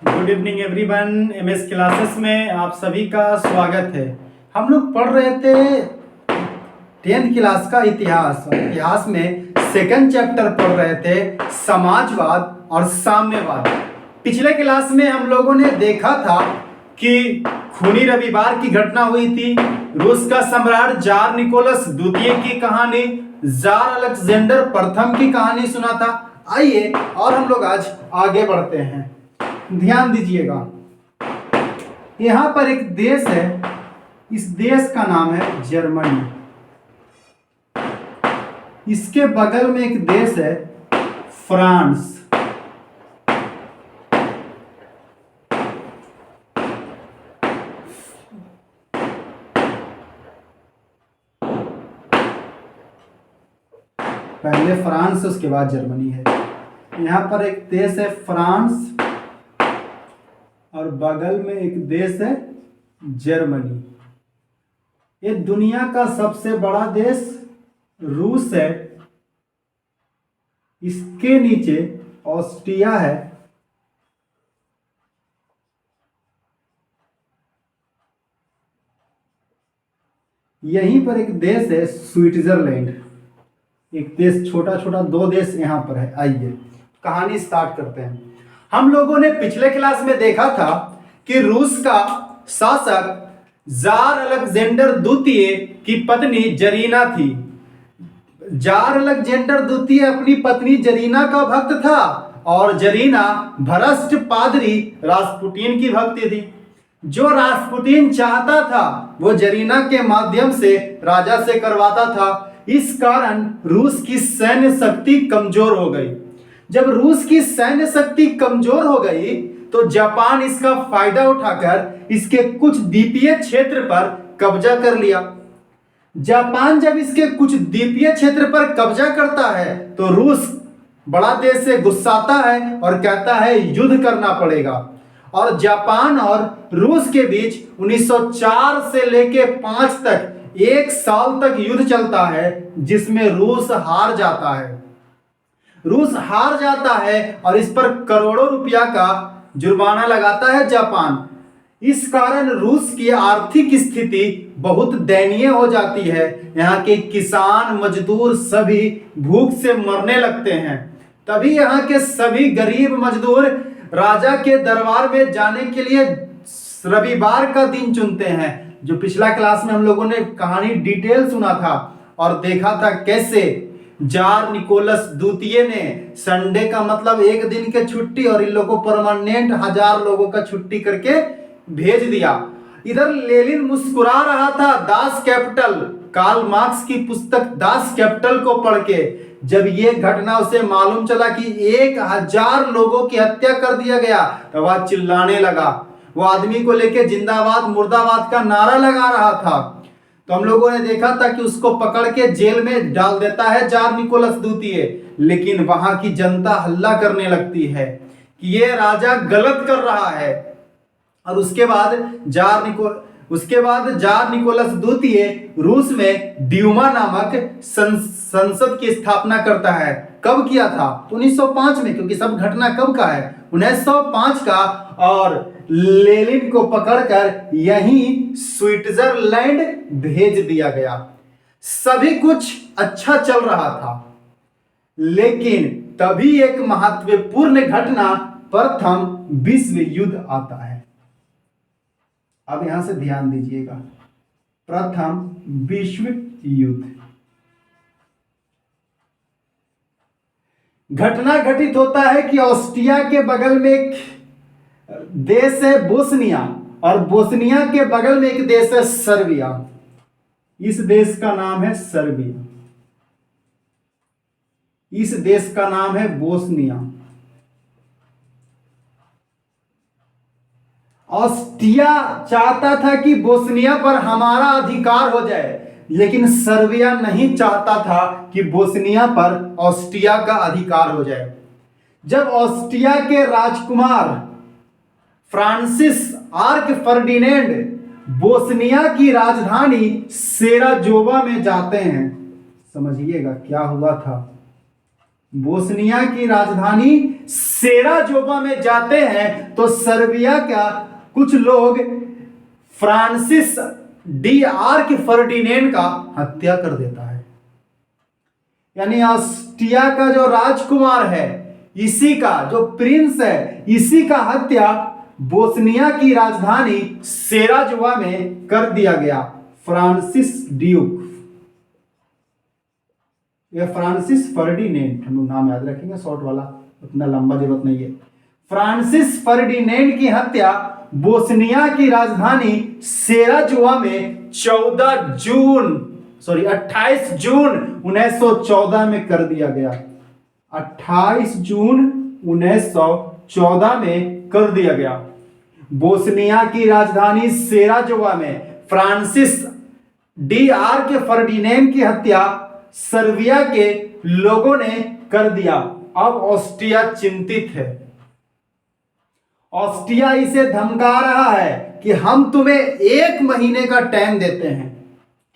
Good evening everyone. MS classes में आप सभी का स्वागत है। हम लोग पढ़ रहे थे 10th क्लास का इतिहास और इतिहास में सेकंड चैप्टर पढ़ रहे थे समाजवाद और साम्यवाद। पिछले क्लास में हम लोगों ने देखा था कि खूनी रविवार की घटना हुई थी, रूस का सम्राट जार निकोलस द्वितीय की कहानी, जार अलेक्जेंडर प्रथम की कहानी सुना था। आइए और हम लोग आज आगे बढ़ते हैं। ध्यान दीजिएगा, यहां पर एक देश है, इस देश का नाम है जर्मनी। इसके बगल में एक देश है फ्रांस। पहले फ्रांस उसके बाद जर्मनी है। यहां पर एक देश है फ्रांस और बगल में एक देश है जर्मनी। ये दुनिया का सबसे बड़ा देश रूस है, इसके नीचे ऑस्ट्रिया है, यहीं पर एक देश है स्विट्जरलैंड। एक देश, छोटा छोटा दो देश यहां पर है। आइए कहानी स्टार्ट करते हैं। हम लोगों ने पिछले क्लास में देखा था कि रूस का शासक जार अलेक्जेंडर द्वितीय की पत्नी जरीना थी। जार अलेक्जेंडर द्वितीय अपनी पत्नी जरीना का भक्त था और जरीना भ्रष्ट पादरी रास्पुटिन की भक्ति थी। जो रास्पुटिन चाहता था वो जरीना के माध्यम से राजा से करवाता था। इस कारण रूस की सैन्य शक्ति कमजोर हो गई। जब रूस की सैन्य शक्ति कमजोर हो गई तो जापान इसका फायदा उठाकर इसके कुछ द्वीपीय क्षेत्र पर कब्जा कर लिया। जापान जब इसके कुछ द्वीपीय क्षेत्र पर कब्जा करता है तो रूस बड़ा देश से गुस्साता है और कहता है युद्ध करना पड़ेगा। और जापान और रूस के बीच 1904 से लेके 5 तक 1 साल तक युद्ध चलता है, जिसमें रूस हार जाता है। रूस हार जाता है और इस पर करोड़ों रुपया का जुर्माना लगाता है जापान। इस कारण रूस की आर्थिक स्थिति बहुत दयनीय हो जाती है। यहाँ के किसान मजदूर सभी भूख से मरने लगते हैं। तभी यहाँ के सभी गरीब मजदूर राजा के दरबार में जाने के लिए रविवार का दिन चुनते हैं। जो पिछला क्लास में हम लोगों ने कहानी डिटेल सुना था और देखा था कैसे जार निकोलस द्वितीय ने संडे का मतलब एक दिन के छुट्टी और इन लोगों को परमानेंट 1000 लोगों का छुट्टी करके भेज दिया। इधर लेनिन मुस्कुरा रहा था दास कैपिटल, कार्ल मार्क्स की पुस्तक दास कैपिटल को पढ़ के। जब ये घटना उसे मालूम चला कि 1000 लोगों की हत्या कर दिया गया तो वह चिल्लाने लगा। वो आदमी को लेके जिंदाबाद मुर्दाबाद का नारा लगा रहा था। तो हम लोगों ने देखा था कि उसको पकड़ के जेल में डाल देता है जार निकोलस द्वितीय। लेकिन वहां की जनता हल्ला करने लगती है कि ये राजा गलत कर रहा है। और उसके बाद जार निकोलस द्वितीय रूस में ड्यूमा नामक संसद की स्थापना करता है। कब किया था? 1905 में, क्योंकि सब घटना कब का है? 1905 का। और लेनिन को पकड़कर यहीं स्विट्जरलैंड भेज दिया गया। सभी कुछ अच्छा चल रहा था, लेकिन तभी एक महत्वपूर्ण घटना, प्रथम विश्व युद्ध आता है। अब यहां से ध्यान दीजिएगा, प्रथम विश्व युद्ध। घटना घटित होता है कि ऑस्ट्रिया के बगल में एक देश है बोस्निया और बोस्निया के बगल में एक देश है सर्बिया। इस देश का नाम है सर्बिया, इस देश का नाम है बोस्निया। ऑस्ट्रिया चाहता था कि बोस्निया पर हमारा अधिकार हो जाए, लेकिन सर्बिया नहीं चाहता था कि बोस्निया पर ऑस्ट्रिया का अधिकार हो जाए। जब ऑस्ट्रिया के राजकुमार फ्रांसिस आर्क फर्डिनेंड बोस्निया की राजधानी सेराजोवा में जाते हैं, समझिएगा क्या हुआ था। बोस्निया की राजधानी सेराजोवा में जाते हैं तो सर्बिया का कुछ लोग फ्रांसिस डी आर्क फर्डिनेंड का हत्या कर देता है। यानी ऑस्ट्रिया का जो राजकुमार है, इसी का जो प्रिंस है, इसी का हत्या बोस्निया की राजधानी सेराजोवा में कर दिया गया। फ्रांसिस ड्यूक, यह फ्रांसिस फर्डिनेंड, हम नाम याद रखेंगे शॉर्ट वाला, उतना लंबा जरूरत नहीं है। फ्रांसिस फर्डिनेंड की हत्या बोस्निया की राजधानी सेराजोवा में 28 जून 1914 में कर दिया गया। 28 जून 1914 में कर दिया गया। बोस्निया की राजधानी सेराजोवा में फ्रांसिस डी आर्क फर्डिनेंड की हत्या सर्बिया के लोगों ने कर दिया। अब ऑस्ट्रिया चिंतित है। ऑस्ट्रिया इसे धमका रहा है कि हम तुम्हें 1 महीने का टाइम देते हैं।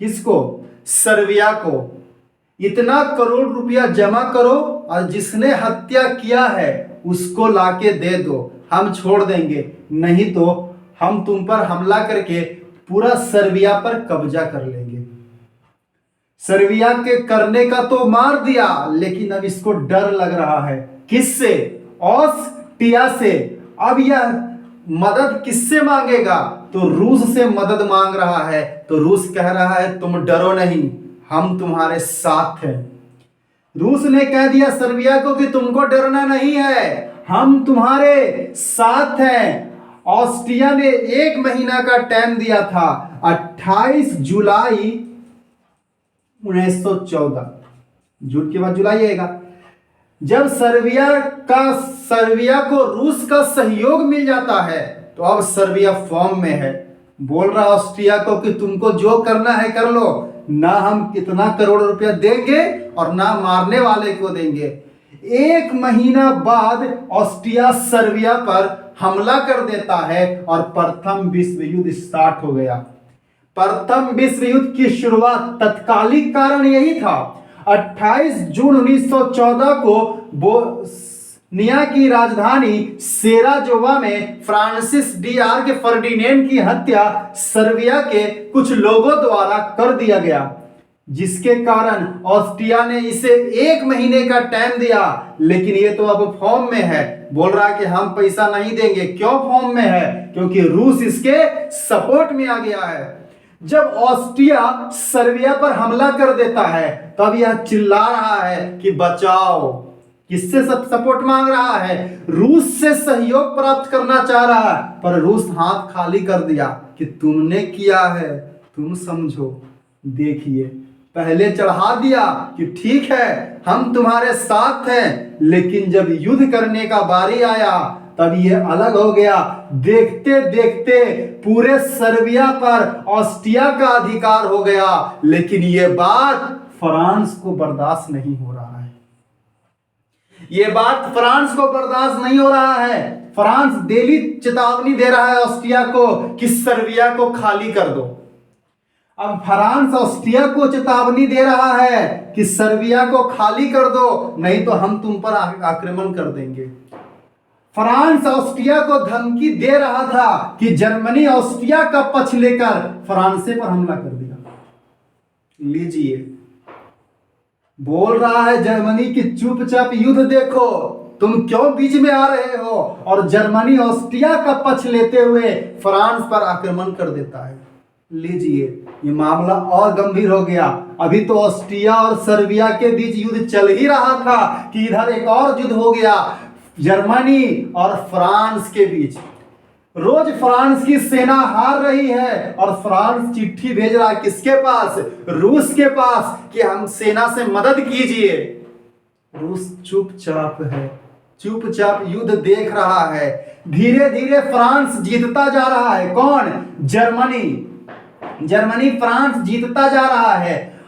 किसको? सर्बिया को। इतना करोड़ रुपया जमा करो और जिसने हत्या किया है उसको लाके दे दो, हम छोड़ देंगे, नहीं तो हम तुम पर हमला करके पूरा सर्बिया पर कब्जा कर लेंगे। सर्बिया के करने का तो मार दिया, लेकिन अब इसको डर लग रहा है। किससे? ऑस्ट्रिया से। अब यह मदद किससे मांगेगा? तो रूस से मदद मांग रहा है। तो रूस कह रहा है तुम डरो नहीं, हम तुम्हारे साथ हैं। रूस ने कह दिया सर्बिया को कि तुमको डरना नहीं है, हम तुम्हारे साथ हैं। ऑस्ट्रिया ने 1 महीना का टाइम दिया था, 28 जुलाई 1914। जून के बाद जुलाई आएगा। जब सर्बिया को रूस का सहयोग मिल जाता है तो अब सर्बिया फॉर्म में है। बोल रहा ऑस्ट्रिया को कि तुमको जो करना है कर लो, ना हम कितना करोड़ रुपया देंगे और ना मारने वाले को देंगे। 1 महीना बाद ऑस्ट्रिया सर्बिया पर हमला कर देता है और प्रथम विश्व युद्ध स्टार्ट हो गया। प्रथम विश्व युद्ध की शुरुआत तत्कालिक कारण यही था। 28 जून 1914 को बोस्निया की राजधानी सेराजोवा में फ्रांसिस डी आर्क फर्डिनेंड की हत्या सर्बिया के कुछ लोगों द्वारा कर दिया गया, जिसके कारण ऑस्ट्रिया ने इसे 1 महीने का टाइम दिया। लेकिन ये तो अब फॉर्म में है, बोल रहा है कि हम पैसा नहीं देंगे। क्यों फॉर्म में है? क्योंकि रूस इसके सपोर्ट में आ गया है। जब ऑस्ट्रिया सर्बिया पर हमला कर देता है तब यह चिल्ला रहा है कि बचाओ। किससे सपोर्ट मांग रहा है? रूस से सहयोग प्राप्त करना चाह रहा है, पर रूस हाथ खाली कर दिया कि तुमने किया है, तुम समझो। देखिए, पहले चढ़ा दिया कि ठीक है हम तुम्हारे साथ हैं, लेकिन जब युद्ध करने का बारी आया तब ये अलग हो गया। देखते देखते पूरे सर्बिया पर ऑस्ट्रिया का अधिकार हो गया। लेकिन ये बात फ्रांस को बर्दाश्त नहीं हो रहा है। ये बात फ्रांस को बर्दाश्त नहीं हो रहा है। फ्रांस डेली चेतावनी दे रहा है ऑस्ट्रिया को कि सर्बिया को खाली कर दो। अब फ्रांस ऑस्ट्रिया को चेतावनी दे रहा है कि सर्बिया को खाली कर दो, नहीं तो हम तुम पर आक्रमण कर देंगे। फ्रांस ऑस्ट्रिया को धमकी दे रहा था कि जर्मनी ऑस्ट्रिया का पक्ष लेकर फ्रांस पर हमला कर देगा। लीजिए, बोल रहा है जर्मनी की चुपचाप युद्ध देखो, तुम क्यों बीच में आ रहे हो? और जर्मनी ऑस्ट्रिया का पक्ष लेते हुए फ्रांस पर आक्रमण कर देता है। लीजिए, ये मामला और गंभीर हो गया। अभी तो ऑस्ट्रिया और सर्बिया के बीच युद्ध चल ही रहा था कि इधर एक और युद्ध हो गया जर्मनी और फ्रांस के बीच। रोज फ्रांस की सेना हार रही है और फ्रांस चिट्ठी भेज रहा है किसके पास? रूस के पास कि हम सेना से मदद कीजिए। रूस चुपचाप है, चुपचाप युद्ध देख रहा है। धीरे धीरे फ्रांस जीतता जा रहा है। कौन? जर्मनी फ्रांस जीतता जा रहा है।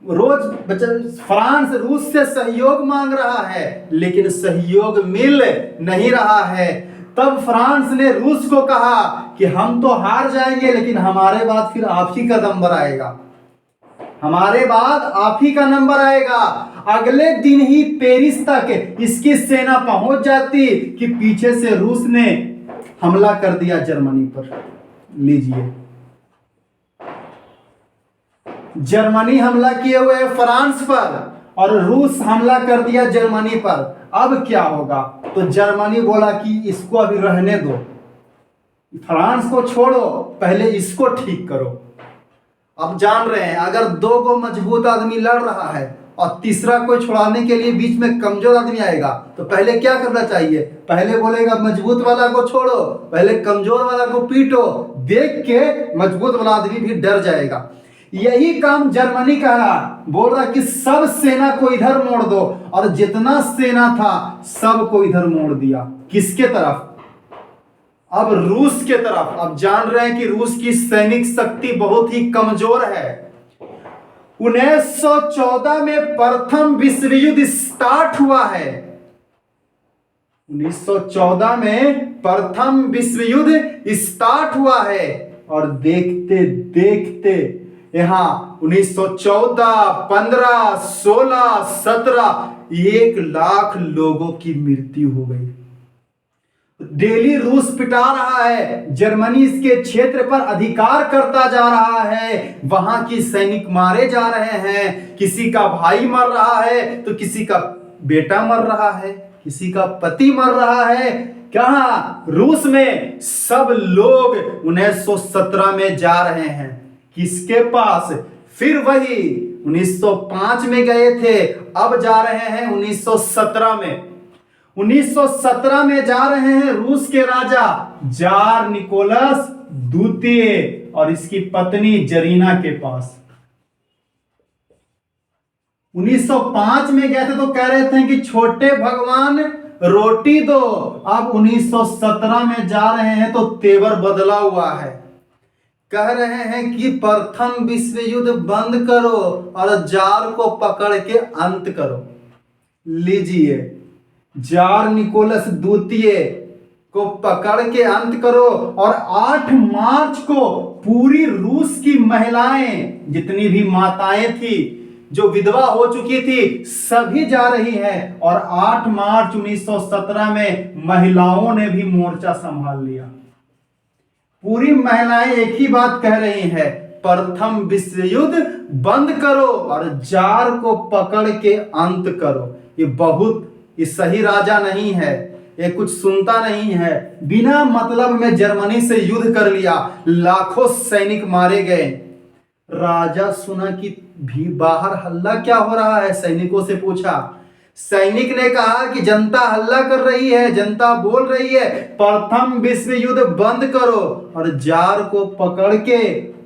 रोज फ्रांस रूस से सहयोग मांग रहा है, लेकिन सहयोग मिल नहीं रहा है। तब फ्रांस ने रूस को कहा कि हम तो हार जाएंगे, लेकिन हमारे बाद फिर आप ही का नंबर आएगा, हमारे बाद आप ही का नंबर आएगा। अगले दिन ही पेरिस तक इसकी सेना पहुंच जाती कि पीछे से रूस ने हमला कर दिया जर्मनी पर। लीजिए, जर्मनी हमला किए हुए है फ्रांस पर और रूस हमला कर दिया जर्मनी पर। अब क्या होगा? तो जर्मनी बोला कि इसको अभी रहने दो, फ्रांस को छोड़ो, पहले इसको ठीक करो। अब जान रहे हैं, अगर दो को मजबूत आदमी लड़ रहा है और तीसरा कोई छुड़ाने के लिए बीच में कमजोर आदमी आएगा तो पहले क्या करना चाहिए? पहले बोलेगा मजबूत वाला को छोड़ो, पहले कमजोर वाला को पीटो। देख के मजबूत वाला आदमी भी डर जाएगा। यही काम जर्मनी कर रहा, बोल रहा कि सब सेना को इधर मोड़ दो, और जितना सेना था सबको इधर मोड़ दिया। किसके तरफ? अब रूस के तरफ। अब जान रहे हैं कि रूस की सैनिक शक्ति बहुत ही कमजोर है। 1914 में प्रथम विश्व युद्ध स्टार्ट हुआ है। 1914 में प्रथम विश्व युद्ध स्टार्ट हुआ है और देखते देखते यहां 1914, 15, 16, 17 1 लाख लोगों की मृत्यु हो गई। डेली रूस पिटा रहा है, जर्मनी इसके क्षेत्र पर अधिकार करता जा रहा है, वहां की सैनिक मारे जा रहे हैं, किसी का भाई मर रहा है तो किसी का बेटा मर रहा है, किसी का पति मर रहा है। कहां? रूस में। सब लोग 1917 में जा रहे हैं। किसके पास? फिर वही 1905 में गए थे, अब जा रहे हैं 1917 में। 1917 में जा रहे हैं रूस के राजा जार निकोलस द्वितीय और इसकी पत्नी जरीना के पास। 1905 में गए थे तो कह रहे थे कि छोटे भगवान रोटी दो। अब 1917 में जा रहे हैं तो तेवर बदला हुआ है। कह रहे हैं कि प्रथम विश्व युद्ध बंद करो और जार को पकड़ के अंत करो। लीजिए, जार निकोलस द्वितीय को पकड़ के अंत करो और 8 मार्च को पूरी रूस की महिलाएं, जितनी भी माताएं थी जो विधवा हो चुकी थी, सभी जा रही हैं। और 8 मार्च 1917 में महिलाओं ने भी मोर्चा संभाल लिया। पूरी महिलाएं एक ही बात कह रही हैं, प्रथम विश्व युद्ध बंद करो और जार को पकड़ के अंत करो। ये सही राजा नहीं है, ये कुछ सुनता नहीं है। बिना मतलब में जर्मनी से युद्ध कर लिया, लाखों सैनिक मारे गए। राजा सुना कि भी बाहर हल्ला क्या हो रहा है, सैनिकों से पूछा। सैनिक ने कहा कि जनता हल्ला कर रही है, जनता बोल रही है प्रथम विश्व युद्ध बंद करो और जार को पकड़ के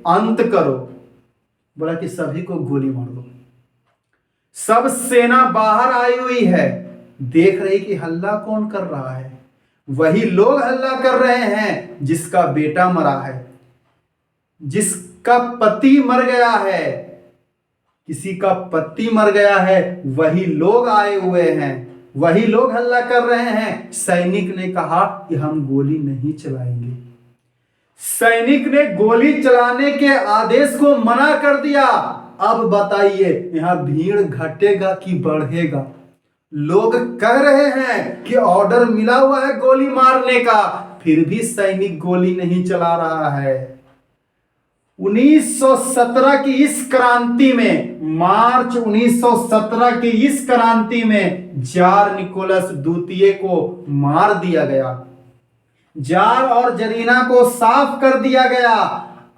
अंत करो। बोला कि सभी को गोली मार दो। सब सेना बाहर आई हुई है, देख रही कि हल्ला कौन कर रहा है। वही लोग हल्ला कर रहे हैं जिसका बेटा मरा है, जिसका पति मर गया है, किसी का पति मर गया है, वही लोग आए हुए हैं, वही लोग हल्ला कर रहे हैं। सैनिक ने कहा कि हम गोली नहीं चलाएंगे। सैनिक ने गोली चलाने के आदेश को मना कर दिया। अब बताइए, यहां भीड़ घटेगा कि बढ़ेगा? लोग कह रहे हैं कि ऑर्डर मिला हुआ है गोली मारने का, फिर भी सैनिक गोली नहीं चला रहा है। 1917 की इस क्रांति में, मार्च 1917 की इस क्रांति में जार निकोलस द्वितीय को मार दिया गया। जार और जरीना को साफ कर दिया गया।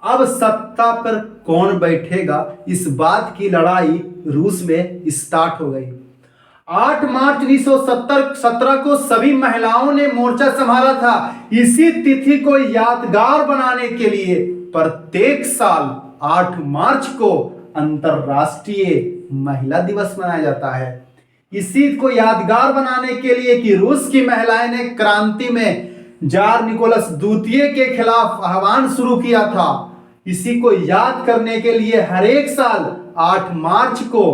अब सत्ता पर कौन बैठेगा, इस बात की लड़ाई रूस में स्टार्ट हो गई। 8 मार्च 1917 को सभी महिलाओं ने मोर्चा संभाला था। इसी तिथि को यादगार बनाने के लिए प्रत्येक साल 8 मार्च को अंतरराष्ट्रीय महिला दिवस मनाया जाता है। इसी को यादगार बनाने के लिए कि रूस की महिलाएं ने क्रांति में जार निकोलस द्वितीय के खिलाफ आह्वान शुरू किया था, इसी को याद करने के लिए हर एक साल 8 मार्च को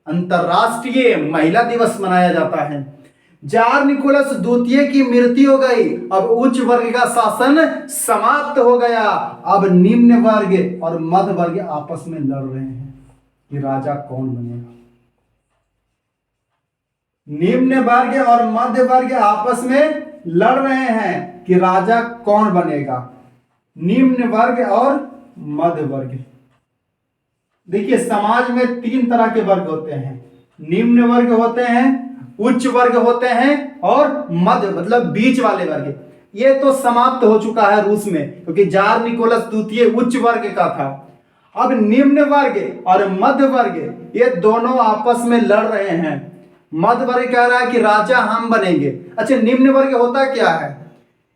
अंतरराष्ट्रीय महिला दिवस मनाया जाता है। जार निकोलस द्वितीय की मृत्यु हो गई। अब उच्च वर्ग का शासन समाप्त हो गया। अब निम्न वर्ग और मध्य वर्ग आपस में लड़ रहे हैं कि राजा कौन बनेगा। निम्न वर्ग और मध्य वर्ग आपस में लड़ रहे हैं कि राजा कौन बनेगा। निम्न वर्ग और मध्य वर्ग। देखिए समाज में तीन तरह के वर्ग होते हैं। निम्न वर्ग होते हैं, उच्च वर्ग होते हैं और मध्य मतलब बीच वाले वर्ग। ये तो समाप्त हो चुका है रूस में, क्योंकि जार निकोलस द्वितीय उच्च वर्ग का था। अब निम्न वर्ग और मध्य वर्ग ये दोनों आपस में लड़ रहे हैं। मध्य वर्ग कह रहा है कि राजा हम बनेंगे। अच्छा, निम्न वर्ग होता क्या है?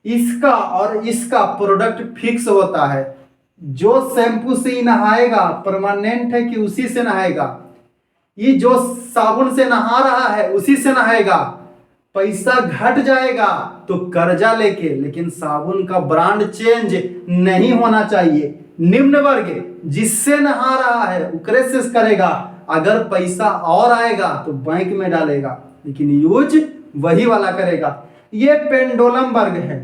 इसका और इसका प्रोडक्ट फिक्स होता है। जो शैम्पू से ही नहाएगा परमानेंट है कि उसी से नहाएगा? ये जो साबुन से नहा रहा है उसी से नहाएगा। पैसा घट जाएगा तो कर्जा लेके, लेकिन साबुन का ब्रांड चेंज नहीं होना चाहिए। निम्न वर्ग जिससे नहा रहा है उकरे से करेगा। अगर पैसा और आएगा तो बैंक में डालेगा, लेकिन यूज वही वाला करेगा। ये पेंडोलम वर्ग है।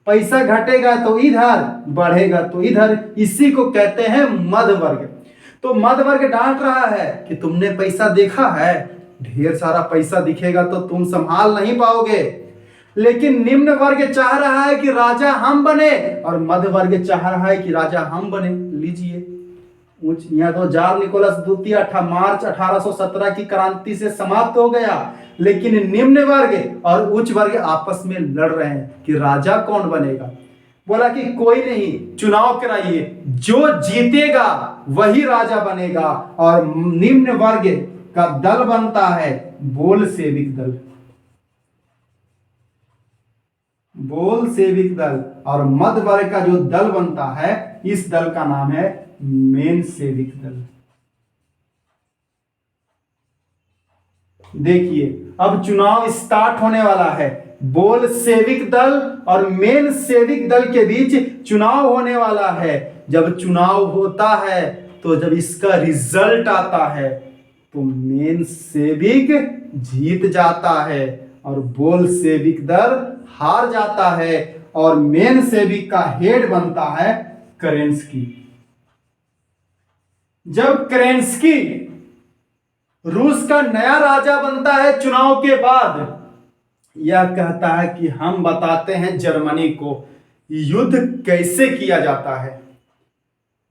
पैसा घटेगा तो इधर, बढ़ेगा तो इधर। इसी को कहते हैं मध्य वर्ग। तो मध्य वर्ग डांट रहा है कि तुमने पैसा देखा है, ढेर सारा पैसा दिखेगा तो तुम संभाल नहीं पाओगे। लेकिन निम्न वर्ग चाह रहा है कि राजा हम बने और मध्य वर्ग चाह रहा है कि राजा हम बने। लीजिए, यहाँ तो जार निकोलस द्वितीय मार्च 1817 की क्रांति से समाप्त हो गया। लेकिन निम्न वर्ग और उच्च वर्ग आपस में लड़ रहे हैं कि राजा कौन बनेगा। बोला कि कोई नहीं, चुनाव कराइए, जो जीतेगा वही राजा बनेगा। और निम्न वर्ग का दल बनता है बोल्शेविक दल। बोल्शेविक दल। और मध्य वर्ग का जो दल बनता है, इस दल का नाम है मेनशेविक दल। देखिए अब चुनाव स्टार्ट होने वाला है। बोल्शेविक दल और मेनशेविक दल के बीच चुनाव होने वाला है। जब चुनाव होता है तो जब इसका रिजल्ट आता है तो मेनशेविक जीत जाता है और बोल्शेविक दल हार जाता है। और मेनशेविक का हेड बनता है केरेंस्की। जब केरेंस्की रूस का नया राजा बनता है चुनाव के बाद, यह कहता है कि हम बताते हैं जर्मनी को युद्ध कैसे किया जाता है।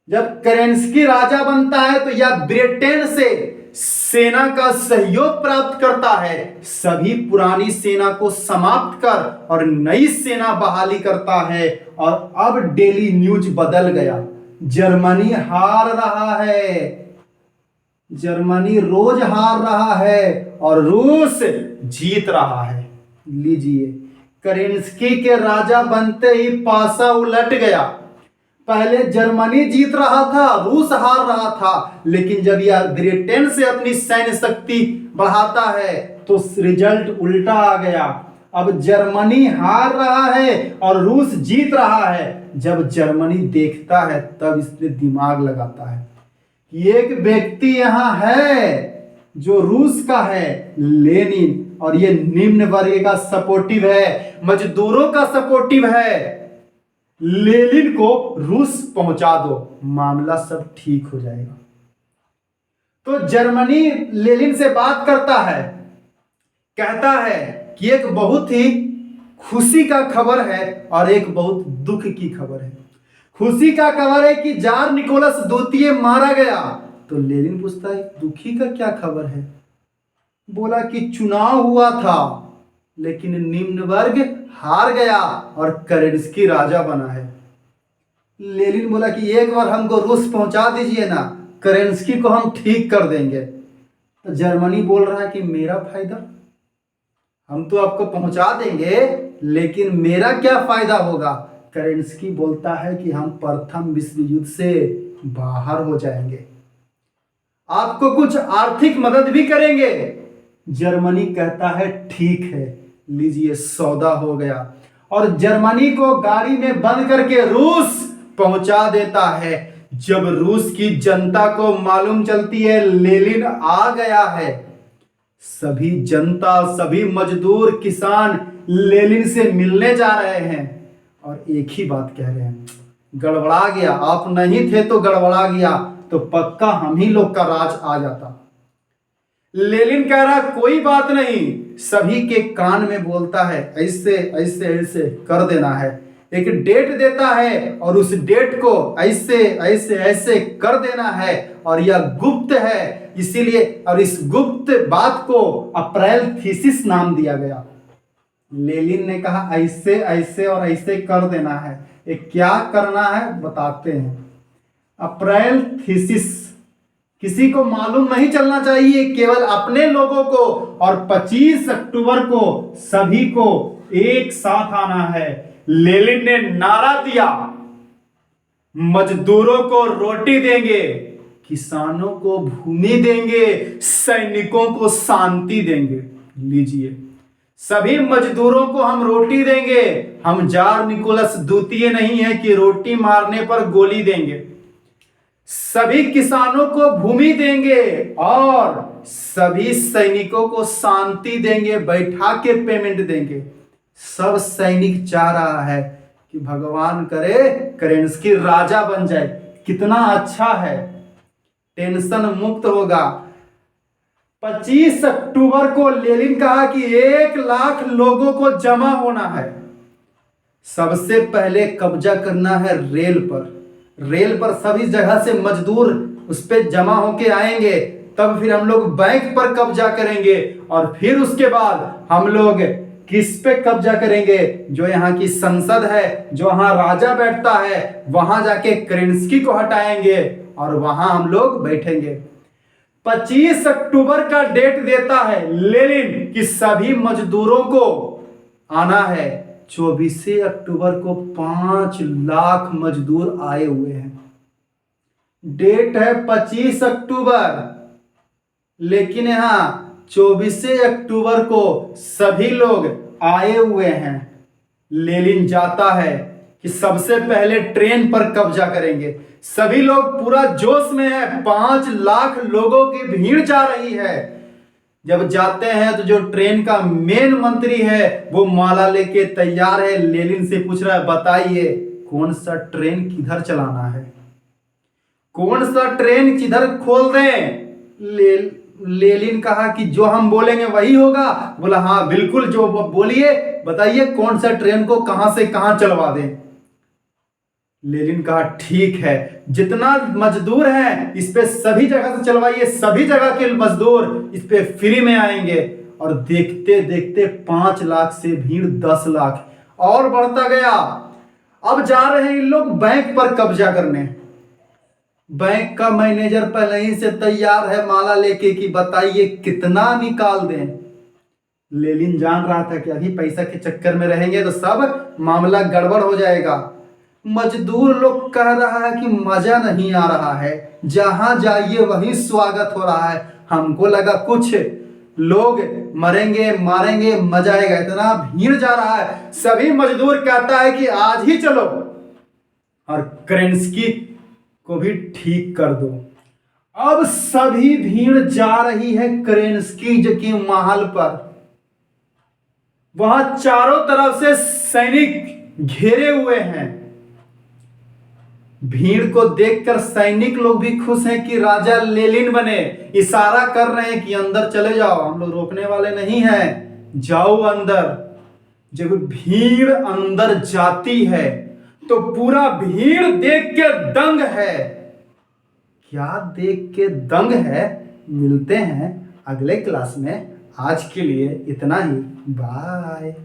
जब केरेंस्की राजा बनता है तो यह ब्रिटेन से सेना का सहयोग प्राप्त करता है। सभी पुरानी सेना को समाप्त कर और नई सेना बहाली करता है। और अब डेली न्यूज बदल गया। जर्मनी हार रहा है, जर्मनी रोज हार रहा है और रूस जीत रहा है। लीजिए, केरेंस्की के राजा बनते ही पासा उलट गया। पहले जर्मनी जीत रहा था, रूस हार रहा था। लेकिन जब यह ब्रिटेन से अपनी सैन्य शक्ति बढ़ाता है तो रिजल्ट उल्टा आ गया। अब जर्मनी हार रहा है और रूस जीत रहा है। जब जर्मनी देखता है तब इसने दिमाग लगाता है कि एक व्यक्ति यहां है जो रूस का है, लेनिन, और ये निम्न वर्ग का सपोर्टिव है, मजदूरों का सपोर्टिव है। लेनिन को रूस पहुंचा दो, मामला सब ठीक हो जाएगा। तो जर्मनी लेनिन से बात करता है, कहता है कि एक बहुत ही खुशी का खबर है और एक बहुत दुख की खबर है। खुशी का खबर है कि जार निकोलस द्वितीय मारा गया। तो लेनिन पूछता है दुखी का क्या खबर है? बोला कि चुनाव हुआ था लेकिन निम्न वर्ग हार गया और केरेंस्की राजा बना है। लेनिन बोला कि एक बार हमको रूस पहुंचा दीजिए ना, केरेंस्की को हम ठीक कर देंगे। तो जर्मनी बोल रहा है कि मेरा फायदा, हम तो आपको पहुंचा देंगे लेकिन मेरा क्या फायदा होगा। केरेंस्की बोलता है कि हम प्रथम विश्व युद्ध से बाहर हो जाएंगे, आपको कुछ आर्थिक मदद भी करेंगे। जर्मनी कहता है ठीक है, लीजिए सौदा हो गया। और जर्मनी को गाड़ी में बंद करके रूस पहुंचा देता है। जब रूस की जनता को मालूम चलती है लेनिन आ गया है, सभी जनता, सभी मजदूर, किसान लेनिन से मिलने जा रहे हैं और एक ही बात कह रहे हैं, गड़बड़ा गया, आप नहीं थे तो गड़बड़ा गया, तो पक्का हम ही लोग का राज आ जाता। लेनिन कह रहा कोई बात नहीं, सभी के कान में बोलता है ऐसे ऐसे ऐसे कर देना है, एक डेट देता है और उस डेट को ऐसे ऐसे ऐसे कर देना है, और यह गुप्त है इसीलिए, और इस गुप्त बात को अप्रैल थीसिस नाम दिया गया। लेनिन ने कहा ऐसे ऐसे और ऐसे कर देना है, ये क्या करना है बताते हैं। अप्रैल थीसिस किसी को मालूम नहीं चलना चाहिए, केवल अपने लोगों को, और 25 अक्टूबर को सभी को एक साथ आना है। लेनिन ने नारा दिया, मजदूरों को रोटी देंगे, किसानों को भूमि देंगे, सैनिकों को शांति देंगे। लीजिए, सभी मजदूरों को हम रोटी देंगे, हम जार निकोलस द्वितीय नहीं है कि रोटी मारने पर गोली देंगे। सभी किसानों को भूमि देंगे और सभी सैनिकों को शांति देंगे, बैठा के पेमेंट देंगे। सब सैनिक चाह रहा है कि भगवान करे केरेंस्की राजा बन जाए, कितना अच्छा है, टेंशन मुक्त होगा। 25 अक्टूबर को लेनिन कहा कि 1 लाख लोगों को जमा होना है। सबसे पहले कब्जा करना है रेल पर, रेल पर सभी जगह से मजदूर उस पे जमा होके आएंगे, तब फिर हम लोग बैंक पर कब्जा करेंगे, और फिर उसके बाद हम लोग किस पे कब्जा करेंगे, जो यहाँ की संसद है, जो यहाँ राजा बैठता है, वहां जाके केरेंस्की को हटाएंगे और वहां हम लोग बैठेंगे। 25 अक्टूबर का डेट देता है लेनिन कि सभी मजदूरों को आना है। 24 अक्टूबर को 5 लाख मजदूर आए हुए हैं। डेट है 25 अक्टूबर, लेकिन यहां 24 अक्टूबर को सभी लोग आए हुए हैं। लेनिन जाता है कि सबसे पहले ट्रेन पर कब्जा करेंगे। सभी लोग पूरा जोश में है, 5 लाख लोगों की भीड़ जा रही है। जब जाते हैं तो जो ट्रेन का मेन मंत्री है वो माला लेके तैयार है, लेनिन से पूछ रहा है बताइए कौन सा ट्रेन किधर चलाना है, कौन सा ट्रेन किधर खोल दें। लेनिन कहा कि जो हम बोलेंगे वही होगा। बोला हाँ बिल्कुल, जो बोलिए बताइए कौन सा ट्रेन को कहां से कहां चलवा दें। लेनिन कहा ठीक है, जितना मजदूर हैं इस पे सभी जगह से चलवाइए, सभी जगह के मजदूर इस पे फ्री में आएंगे। और देखते देखते 5 लाख से भीड़ 10 लाख और बढ़ता गया। अब जा रहे हैं इन लोग बैंक पर कब्जा करने। बैंक का मैनेजर पहले ही से तैयार है माला लेके कि बताइए कितना निकाल दें। लेनिन जान रहा था कि अभी पैसा के चक्कर में रहेंगे तो सब मामला गड़बड़ हो जाएगा। मजदूर लोग कह रहा है कि मजा नहीं आ रहा है, जहां जाइए वहीं स्वागत हो रहा है। हमको लगा कुछ लोग मरेंगे मारेंगे, मजा आएगा, इतना भीड़ जा रहा है। सभी मजदूर कहता है कि आज ही चलो और केरेंस्की को भी ठीक कर दो। अब सभी भीड़ जा रही है केरेंस्की के महल पर। वहां चारों तरफ से सैनिक घेरे हुए हैं। भीड़ को देखकर सैनिक लोग भी खुश हैं कि राजा लेनिन बने, इशारा कर रहे हैं कि अंदर चले जाओ, हम लोग रोकने वाले नहीं हैं, जाओ अंदर। जब भीड़ अंदर जाती है तो पूरा भीड़ देख के दंग है। क्या देख के दंग है, मिलते हैं अगले क्लास में। आज के लिए इतना ही, बाय।